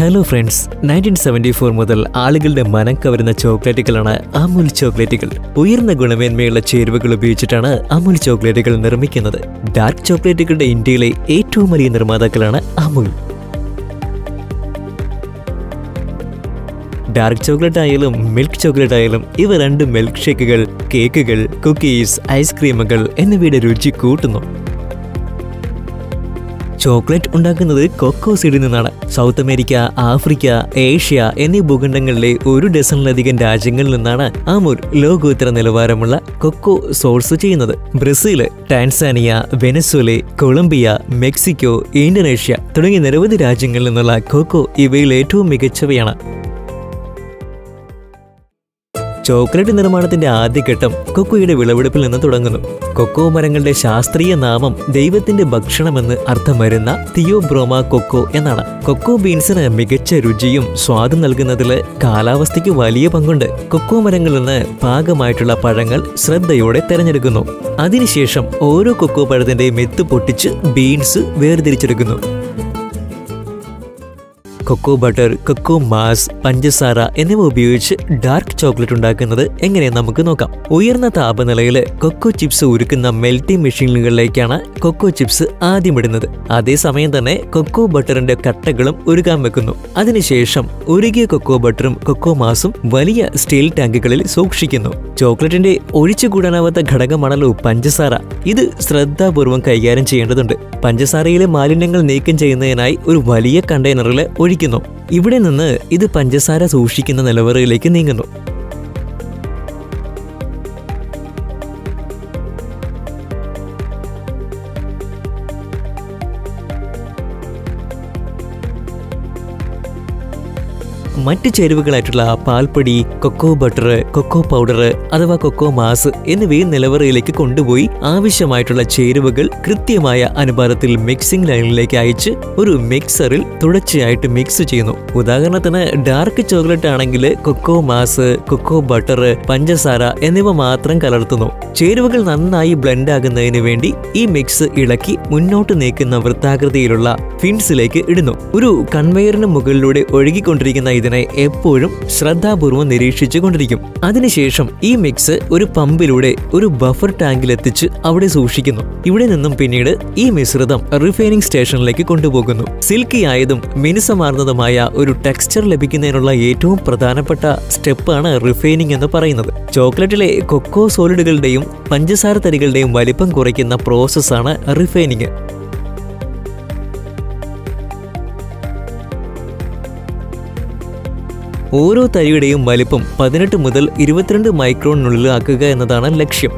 Hello friends, 1974 മുതൽ ആളുകളുടെ മനം കവരുന്ന ചോക്ലേറ്റുകളാണ് അമുൽ ചോക്ലേറ്റുകൾ. ഉയർന്ന ഗുണമേന്മയുള്ള ചേരുവകൾ ഉപയോഗിച്ചിട്ടാണ് അമുൽ ചോക്ലേറ്റുകൾ നിർമ്മിക്കുന്നത്. ഡാർക്ക് ചോക്ലേറ്റുകളുടെ ഇന്ത്യയിലെ ഏറ്റവും വലിയ നിർമ്മാതാക്കളാണ് അമുൽ. ഡാർക്ക് ചോക്ലേറ്റ് ആയാലും മിൽക്ക് ചോക്ലേറ്റ് ആയാലും ഇവ രണ്ട് മിൽക്ക് ഷേക്കുകൾ, കേക്കുകൾ, കുക്കീസ്, ഐസ്ക്രീമുകൾ എന്നിവയുടെ രുചി കൂട്ടുന്നു. ചോക്ലേറ്റ് ഉണ്ടാക്കുന്നത് കൊക്കോ സീഡിൽ നിന്നാണ്. സൗത്ത് അമേരിക്ക, ആഫ്രിക്ക, ഏഷ്യ എന്നീ ഭൂഖണ്ഡങ്ങളിലെ 1 ഡസനിലധികം രാജ്യങ്ങളിൽ നിന്നാണ് അമുൽ ലോകോത്തര നിലവാരമുള്ള കൊക്കോ സോഴ്സ് ചെയ്യുന്നത്. Brazil, Tanzania, Venezuela, Colombia, Mexico, Indonesia തുടങ്ങിയ നിരവധി രാജ്യങ്ങളിൽ നിന്നുള്ള കൊക്കോ ഇവയിൽ ഏറ്റവും മികച്ചവയാണ്. ചോക്ലേറ്റ് നിർമ്മാണത്തിന്റെ ആദ്യഘട്ടം കൊക്കോയുടെ വിളവെടുപ്പിൽ നിന്ന് തുടങ്ങുന്നു. കൊക്കോ മരങ്ങളുടെ ശാസ്ത്രീയ നാമം ദൈവത്തിന്റെ ഭക്ഷണമെന്ന് അർത്ഥം വരുന്ന തിയോബ്രോമ കൊക്കോ എന്നാണ്. കൊക്കോ ബീൻസിന് മികച്ച രുചിയും സ്വാദും നൽകുന്നതിൽ കാലാവസ്ഥയ്ക്ക് വലിയ പങ്കുണ്ട്. കൊക്കോ മരങ്ങളിൽ നിന്ന് പാകമായിട്ടുള്ള പഴങ്ങൾ ശ്രദ്ധയോടെ തെരഞ്ഞെടുക്കുന്നു. അതിനുശേഷം ഓരോ കൊക്കോ പഴത്തിന്റെ മെത്ത് പൊട്ടിച്ച് ബീൻസ് വേർതിരിച്ചെടുക്കുന്നു. കൊക്കോ ബട്ടർ, കൊക്കോ മാസ്, പഞ്ചസാര എന്നിവ ഉപയോഗിച്ച് ഡാർക്ക് ചോക്ലേറ്റ് ഉണ്ടാക്കുന്നത് എങ്ങനെ നമുക്ക് നോക്കാം. ഉയർന്ന താപനിലയിൽ കൊക്കോ ചിപ്സ് ഉരുക്കുന്ന മെൽറ്റിംഗ് മെഷീനുകളിലേക്കാണ് കൊക്കോ ചിപ്സ് ആദ്യം ഇടുന്നത്. അതേസമയം തന്നെ കൊക്കോ ബട്ടറിന്റെ കട്ടകളും ഉരുകാൻ വെക്കുന്നു. അതിനുശേഷം ഉരുകിയ കൊക്കോ ബട്ടറും കൊക്കോ മാസും വലിയ സ്റ്റീൽ ടാങ്കുകളിൽ സൂക്ഷിക്കുന്നു. ചോക്ലേറ്റിന്റെ ഒഴിച്ചുകൂടാനാവാത്ത ഘടകമാണല്ലോ പഞ്ചസാര. ഇത് ശ്രദ്ധാപൂർവം കൈകാര്യം ചെയ്യേണ്ടതുണ്ട്. പഞ്ചസാരയിലെ മാലിന്യങ്ങൾ നീക്കം ചെയ്യുന്നതിനായി ഒരു വലിയ കണ്ടെയ്നറിൽ ഒഴിക്കുന്നു. ഇവിടെ നിന്ന് ഇത് പഞ്ചസാര സൂക്ഷിക്കുന്ന നിലവറയിലേക്ക് നീങ്ങുന്നു. മറ്റ് ചേരുവകളായിട്ടുള്ള പാൽപ്പൊടി, കൊക്കോ ബട്ടർ, കൊക്കോ പൗഡർ അഥവാ കൊക്കോ മാസ് എന്നിവയും നിലവറയിലേക്ക് കൊണ്ടുപോയി ആവശ്യമായിട്ടുള്ള ചേരുവകൾ കൃത്യമായ അനുപാതത്തിൽ മിക്സിംഗ് ലൈനിലേക്ക് അയച്ച് ഒരു മിക്സറിൽ തുടർച്ചയായിട്ട് മിക്സ് ചെയ്യുന്നു. ഉദാഹരണത്തിന് ഡാർക്ക് ചോക്ലേറ്റ് ആണെങ്കിൽ കൊക്കോ മാസ്, കൊക്കോ ബട്ടർ, പഞ്ചസാര എന്നിവ മാത്രം കലർത്തുന്നു. ചേരുവകൾ നന്നായി ബ്ലെൻഡ് ആകുന്നതിന് വേണ്ടി ഈ മിക്സ് ഇളക്കി മുന്നോട്ട് നീക്കുന്ന വൃത്താകൃതിയിലുള്ള ഫിൻസിലേക്ക് ഇടുന്നു. ഒരു കൺവെയറിന് മുകളിലൂടെ ഒഴുകിക്കൊണ്ടിരിക്കുന്ന ഇതിനെ എപ്പോഴും ശ്രദ്ധാപൂർവം നിരീക്ഷിച്ചു കൊണ്ടിരിക്കും. അതിനുശേഷം ഈ മിക്സ് ഒരു പമ്പിലൂടെ ഒരു ബഫർ ടാങ്കിൽ എത്തിച്ച് അവിടെ സൂക്ഷിക്കുന്നു. ഇവിടെ നിന്നും പിന്നീട് ഈ മിശ്രിതം റിഫൈനിങ് സ്റ്റേഷനിലേക്ക് കൊണ്ടുപോകുന്നു. സിൽക്കി ആയതും മിനുസമാർന്നതുമായ ഒരു ടെക്സ്ചർ ലഭിക്കുന്നതിനുള്ള ഏറ്റവും പ്രധാനപ്പെട്ട സ്റ്റെപ്പാണ് റിഫൈനിങ് എന്ന് പറയുന്നത്. ചോക്ലേറ്റിലെ കൊക്കോ സോളിഡുകളുടെയും പഞ്ചസാര തരികളുടെയും വലിപ്പം കുറയ്ക്കുന്ന പ്രോസസ്സാണ് റിഫൈനിങ്. ഓരോ തരിയുടെയും വലിപ്പം 18 മുതൽ 22 മൈക്രോണിനുള്ളിൽ ആക്കുക എന്നതാണ് ലക്ഷ്യം.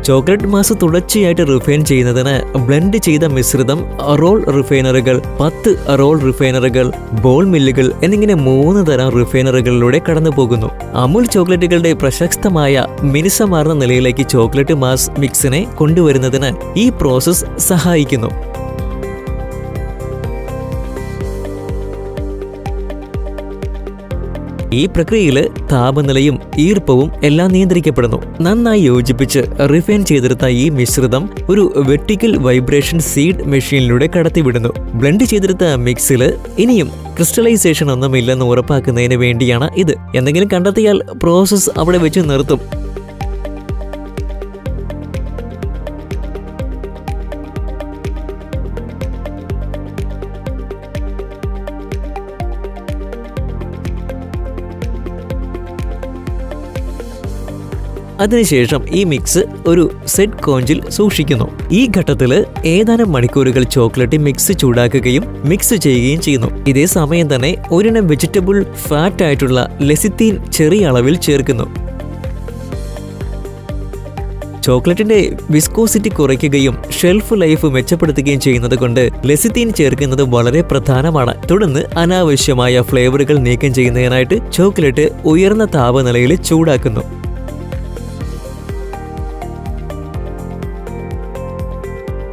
ചോക്ലേറ്റ് മാസ് തുടർച്ചയായിട്ട് റിഫൈൻ ചെയ്യുന്നതിന് ബ്ലെൻഡ് ചെയ്ത മിശ്രിതം റോൾ റിഫൈനറുകൾ, 10 റോൾ റിഫൈനറുകൾ, ബോൾ മില്ലുകൾ എന്നിങ്ങനെ 3 തരം റിഫൈനറുകളിലൂടെ കടന്നു പോകുന്നു. അമുൽ ചോക്ലേറ്റുകളുടെ പ്രശസ്തമായ മിനുസമാർന്ന നിലയിലേക്ക് ചോക്ലേറ്റ് മാസ് മിക്സിനെ കൊണ്ടുവരുന്നതിന് ഈ പ്രോസസ്സ് സഹായിക്കുന്നു. ഈ പ്രക്രിയയിൽ താപനിലയും ഈർപ്പവും എല്ലാം നിയന്ത്രിക്കപ്പെടുന്നു. നന്നായി യോജിപ്പിച്ച് റിഫൈൻ ചെയ്തെടുത്ത ഈ മിശ്രിതം ഒരു വെർട്ടിക്കൽ വൈബ്രേഷൻ സീഡ് മെഷീനിലൂടെ കടത്തിവിടുന്നു. ബ്ലെൻഡ് ചെയ്തെടുത്ത മിക്സിൽ ഇനിയും ക്രിസ്റ്റലൈസേഷൻ ഒന്നുമില്ലെന്ന് ഉറപ്പാക്കുന്നതിന് വേണ്ടിയാണ് ഇത്. എന്തെങ്കിലും കണ്ടെത്തിയാൽ പ്രോസസ്സ് അവിടെ വെച്ച് നിർത്തും. അതിനുശേഷം ഈ മിക്സ് ഒരു സെറ്റ് കോഞ്ചിൽ സൂക്ഷിക്കുന്നു. ഈ ഘട്ടത്തിൽ ഏതാനും മണിക്കൂറുകൾ ചോക്ലേറ്റ് മിക്സ് ചൂടാക്കുകയും മിക്സ് ചെയ്യുകയും ചെയ്യുന്നു. ഇതേ സമയം തന്നെ ഒരിനം വെജിറ്റബിൾ ഫാറ്റ് ആയിട്ടുള്ള ലെസിത്തീൻ ചെറിയ അളവിൽ ചേർക്കുന്നു. ചോക്ലേറ്റിന്റെ വിസ്കോസിറ്റി കുറയ്ക്കുകയും ഷെൽഫ് ലൈഫ് മെച്ചപ്പെടുത്തുകയും ചെയ്യുന്നത് കൊണ്ട് ലെസിത്തീൻ ചേർക്കുന്നത് വളരെ പ്രധാനമാണ്. തുടർന്ന് അനാവശ്യമായ ഫ്ലേവറുകൾ നീക്കം ചെയ്യുന്നതിനായിട്ട് ചോക്ലേറ്റ് ഉയർന്ന താപനിലയിൽ ചൂടാക്കുന്നു.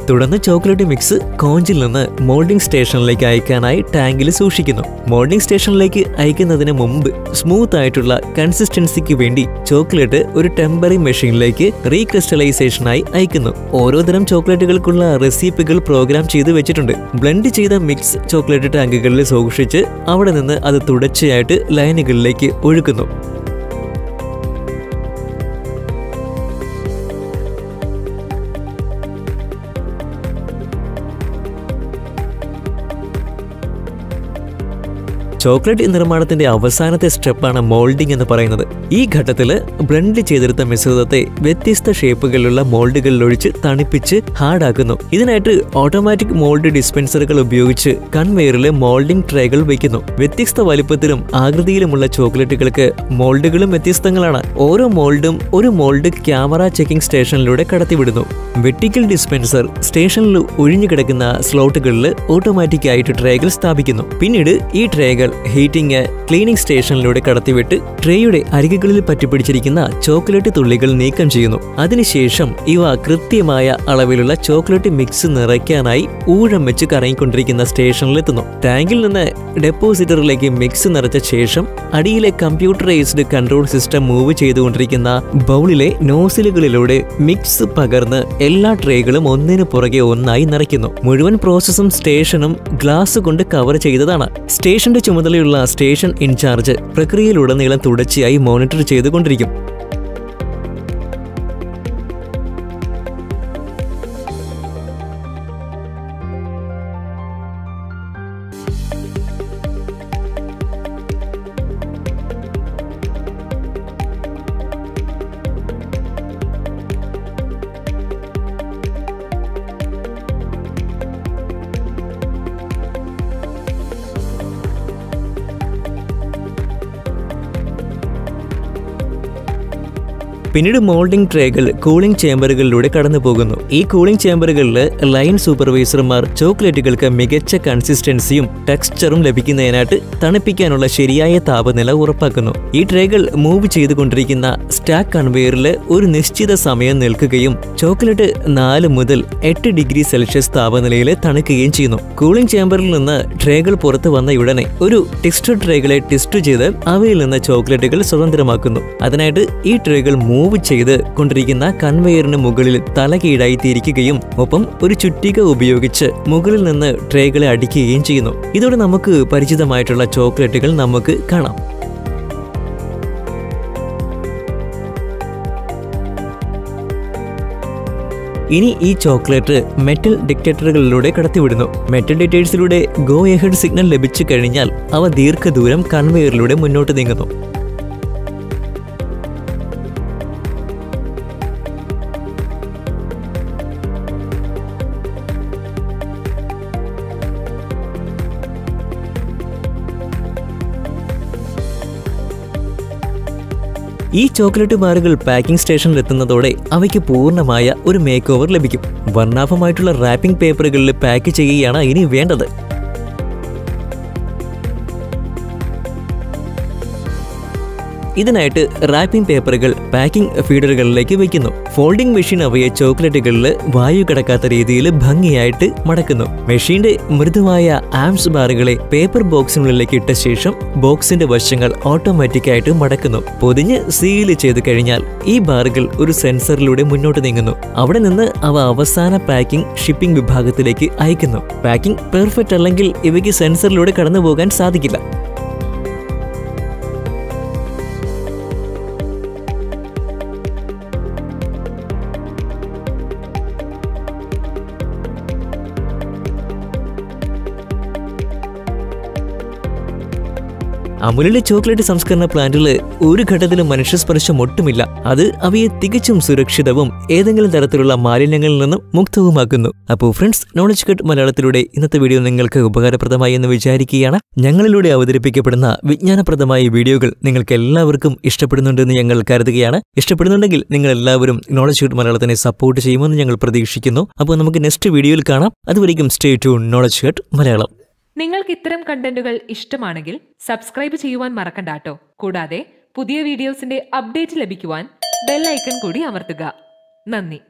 തുടർന്ന് ചോക്ലേറ്റ് മിക്സ് കോഞ്ചിൽ നിന്ന് മോൾഡിംഗ് സ്റ്റേഷനിലേക്ക് അയക്കാനായി ടാങ്കിൽ സൂക്ഷിക്കുന്നു. മോൾഡിംഗ് സ്റ്റേഷനിലേക്ക് അയക്കുന്നതിന് മുമ്പ് സ്മൂത്ത് ആയിട്ടുള്ള കൺസിസ്റ്റൻസിക്ക് വേണ്ടി ചോക്ലേറ്റ് ഒരു ടെമ്പററി മെഷീനിലേക്ക് റീക്രിസ്റ്റലൈസേഷനായി അയക്കുന്നു. ഓരോ തരം ചോക്ലേറ്റുകൾക്കുള്ള റെസിപ്പികൾ പ്രോഗ്രാം ചെയ്ത് വെച്ചിട്ടുണ്ട്. ബ്ലെൻഡ് ചെയ്ത മിക്സ് ചോക്ലേറ്റ് ടാങ്കുകളിൽ സൂക്ഷിച്ച് അവിടെ നിന്ന് അത് തുടർച്ചയായിട്ട് ലൈനുകളിലേക്ക് ഒഴുക്കുന്നു. ചോക്ലേറ്റ് നിർമ്മാണത്തിന്റെ അവസാനത്തെ സ്റ്റെപ്പാണ് മോൾഡിംഗ് എന്ന് പറയുന്നത്. ഈ ഘട്ടത്തിൽ ബ്ലെൻഡ് ചെയ്തെടുത്ത മിശ്രിതത്തെ വ്യത്യസ്ത ഷേപ്പുകളിലുള്ള മോൾഡുകളിൽ ഒഴിച്ച് തണുപ്പിച്ച് ഹാർഡാക്കുന്നു. ഇതിനായിട്ട് ഓട്ടോമാറ്റിക് മോൾഡ് ഡിസ്പെൻസറുകൾ ഉപയോഗിച്ച് കൺവെയറിലെ മോൾഡിംഗ് ട്രേകൾ വയ്ക്കുന്നു. വ്യത്യസ്ത വലിപ്പത്തിലും ആകൃതിയിലുമുള്ള ചോക്ലേറ്റുകൾക്ക് മോൾഡുകളും വ്യത്യസ്തങ്ങളാണ്. ഓരോ മോൾഡും ഒരു മോൾഡ് ക്യാമറ ചെക്കിംഗ് സ്റ്റേഷനിലൂടെ കടത്തിവിടുന്നു. വെർട്ടിക്കൽ ഡിസ്പെൻസർ സ്റ്റേഷനിൽ ഒഴിഞ്ഞു കിടക്കുന്ന സ്ലോട്ടുകളിൽ ഓട്ടോമാറ്റിക്കായിട്ട് ട്രേകൾ സ്ഥാപിക്കുന്നു. പിന്നീട് ഈ ട്രേകൾ ഹീറ്റിംഗ് ക്ലീനിംഗ് സ്റ്റേഷനിലൂടെ കടത്തിവിട്ട് ട്രേയുടെ അരികുകളിൽ പറ്റിപ്പിടിച്ചിരിക്കുന്ന ചോക്ലേറ്റ് തുള്ളികൾ നീക്കം ചെയ്യുന്നു. അതിനുശേഷം ഇവ കൃത്യമായ അളവിലുള്ള ചോക്ലേറ്റ് മിക്സ് നിറയ്ക്കാനായി ഊഴം വെച്ച് കറങ്ങിക്കൊണ്ടിരിക്കുന്ന സ്റ്റേഷനിലെത്തുന്നു. ടാങ്കിൽ നിന്ന് ഡെപ്പോസിറ്ററിലേക്ക് മിക്സ് നിറച്ച ശേഷം അടിയിലെ കമ്പ്യൂട്ടറൈസ്ഡ് കൺട്രോൾ സിസ്റ്റം മൂവ് ചെയ്തുകൊണ്ടിരിക്കുന്ന ബൗളിലെ നോസിലുകളിലൂടെ മിക്സ് പകർന്ന് എല്ലാ ട്രേകളും ഒന്നിനു പുറകെ ഒന്നായി നിറയ്ക്കുന്നു. മുഴുവൻ പ്രോസസ്സും സ്റ്റേഷനും ഗ്ലാസ് കൊണ്ട് കവർ ചെയ്തതാണ്. സ്റ്റേഷന്റെ ചുമതലയുള്ള സ്റ്റേഷൻ ഇൻചാർജ് പ്രക്രിയയിലുടനീളം തുടർച്ചയായി മോണിറ്റർ ചെയ്തുകൊണ്ടിരിക്കും. പിന്നീട് മോൾഡിംഗ് ട്രേകൾ കൂളിംഗ് ചേംബറുകളിലൂടെ കടന്നു പോകുന്നു. ഈ കൂളിംഗ് ചേംബറുകളിൽ ലൈൻ സൂപ്പർവൈസർമാർ ചോക്ലേറ്റുകൾക്ക് മികച്ച കൺസിസ്റ്റൻസിയും ടെക്സ്ചറും ലഭിക്കുന്നതിനായിട്ട് തണുപ്പിക്കാനുള്ള ശരിയായ താപനില ഉറപ്പാക്കുന്നു. ഈ ട്രേകൾ മൂവ് ചെയ്തുകൊണ്ടിരിക്കുന്ന സ്റ്റാക്ക് കൺവെയറിൽ ഒരു നിശ്ചിത സമയം നിൽക്കുകയും ചോക്ലേറ്റ് 4 മുതൽ 8 ഡിഗ്രി സെൽഷ്യസ് താപനിലയിൽ തണുക്കുകയും ചെയ്യുന്നു. കൂളിംഗ് ചേംബറിൽ നിന്ന് ട്രേകൾ പുറത്തു വന്ന ഉടനെ ഒരു ടെക്സ്റ്റർ ട്രേകളെ ടെസ്റ്റ് ചെയ്ത് അവയിൽ നിന്ന് ചോക്ലേറ്റുകൾ സ്വതന്ത്രമാക്കുന്നു. അതിനായിട്ട് ഈ ട്രേകൾ മൂവ് ചെയ്ത് കൊണ്ടിരിക്കുന്ന കൺവെയറിന് മുകളിൽ തലകീഴായി തിരിക്കുകയും ഒപ്പം ഒരു ചുറ്റിക ഉപയോഗിച്ച് മുകളിൽ നിന്ന് ട്രേകളെ അടിക്കുകയും ചെയ്യുന്നു. ഇതോടെ നമുക്ക് പരിചിതമായിട്ടുള്ള ചോക്ലേറ്റുകൾ നമുക്ക് കാണാം. ഇനി ഈ ചോക്ലേറ്റ് മെറ്റൽ ഡിറ്റക്ടറുകളിലൂടെ കടത്തിവിടുന്നു. മെറ്റൽ ഡിറ്റക്ടേഴ്സിലൂടെ ഗോ എഹെഡ് സിഗ്നൽ ലഭിച്ചു കഴിഞ്ഞാൽ അവ ദീർഘദൂരം കൺവെയറിലൂടെ മുന്നോട്ട് നീങ്ങുന്നു. ഈ ചോക്ലേറ്റ് ബാറുകൾ പാക്കിംഗ് സ്റ്റേഷനിൽ എത്തുന്നതോടെ അവയ്ക്ക് പൂർണ്ണമായ ഒരു മേക്ക് ഓവർ ലഭിക്കും. വർണ്ണാഭമായിട്ടുള്ള റാപ്പിംഗ് പേപ്പറുകളിൽ പാക്ക് ചെയ്യുകയാണ് ഇനി വേണ്ടത്. ഇതിനായിട്ട് റാപ്പിംഗ് പേപ്പറുകൾ പാക്കിംഗ് ഫീഡറുകളിലേക്ക് വയ്ക്കുന്നു. ഫോൾഡിംഗ് മെഷീൻ അവയെ ചോക്ലേറ്റുകളിൽ വായു കടക്കാത്ത രീതിയിൽ ഭംഗിയായിട്ട് മടക്കുന്നു. മെഷീന്റെ മൃദുവായ ആംസ് ബാറുകളെ പേപ്പർ ബോക്സിനുള്ളിലേക്ക് ഇട്ട ശേഷം ബോക്സിന്റെ വശങ്ങൾ ഓട്ടോമാറ്റിക്കായിട്ട് മടക്കുന്നു. പൊതിഞ്ഞ് സീൽ ചെയ്ത് കഴിഞ്ഞാൽ ഈ ബാറുകൾ ഒരു സെൻസറിലൂടെ മുന്നോട്ട് നീങ്ങുന്നു. അവിടെ നിന്ന് അവ അവസാന പാക്കിംഗ് ഷിപ്പിംഗ് വിഭാഗത്തിലേക്ക് അയക്കുന്നു. പാക്കിംഗ് പെർഫെക്റ്റ് അല്ലെങ്കിൽ ഇവയ്ക്ക് സെൻസറിലൂടെ കടന്നു പോകാൻ സാധിക്കില്ല. അമുലിലെ ചോക്ലേറ്റ് സംസ്കരണ പ്ലാന്റിൽ ഒരു ഘട്ടത്തിലും മനുഷ്യസ്പർശം ഒട്ടുമില്ല. അത് അവയെ തികച്ചും സുരക്ഷിതവും ഏതെങ്കിലും തരത്തിലുള്ള മാലിന്യങ്ങളിൽ നിന്നും മുക്തവുമാക്കുന്നു. അപ്പോൾ ഫ്രണ്ട്സ്, നോളജ് ഹട്ട് മലയാളത്തിലൂടെ ഇന്നത്തെ വീഡിയോ നിങ്ങൾക്ക് ഉപകാരപ്രദമായി എന്ന് വിചാരിക്കുകയാണ്. ഞങ്ങളിലൂടെ അവതരിപ്പിക്കപ്പെടുന്ന വിജ്ഞാനപ്രദമായ വീഡിയോകൾ നിങ്ങൾക്ക് എല്ലാവർക്കും ഇഷ്ടപ്പെടുന്നുണ്ടെന്ന് ഞങ്ങൾ കരുതുകയാണ്. ഇഷ്ടപ്പെടുന്നുണ്ടെങ്കിൽ നിങ്ങൾ എല്ലാവരും നോളജ് ഹട്ട് മലയാളത്തിനെ സപ്പോർട്ട് ചെയ്യുമെന്ന് ഞങ്ങൾ പ്രതീക്ഷിക്കുന്നു. അപ്പോൾ നമുക്ക് നെക്സ്റ്റ് വീഡിയോയിൽ കാണാം. അതുവരെയും stay tune knowledge hut Malayalam. നിങ്ങൾക്ക് ഇത്തരം കണ്ടന്റുകൾ ഇഷ്ടമാണെങ്കിൽ സബ്സ്ക്രൈബ് ചെയ്യുവാൻ മറക്കണ്ടാട്ടോ. കൂടാതെ പുതിയ വീഡിയോസിന്റെ അപ്ഡേറ്റ് ലഭിക്കുവാൻ ബെൽ ഐക്കൺ കൂടി അമർത്തുക. നന്ദി.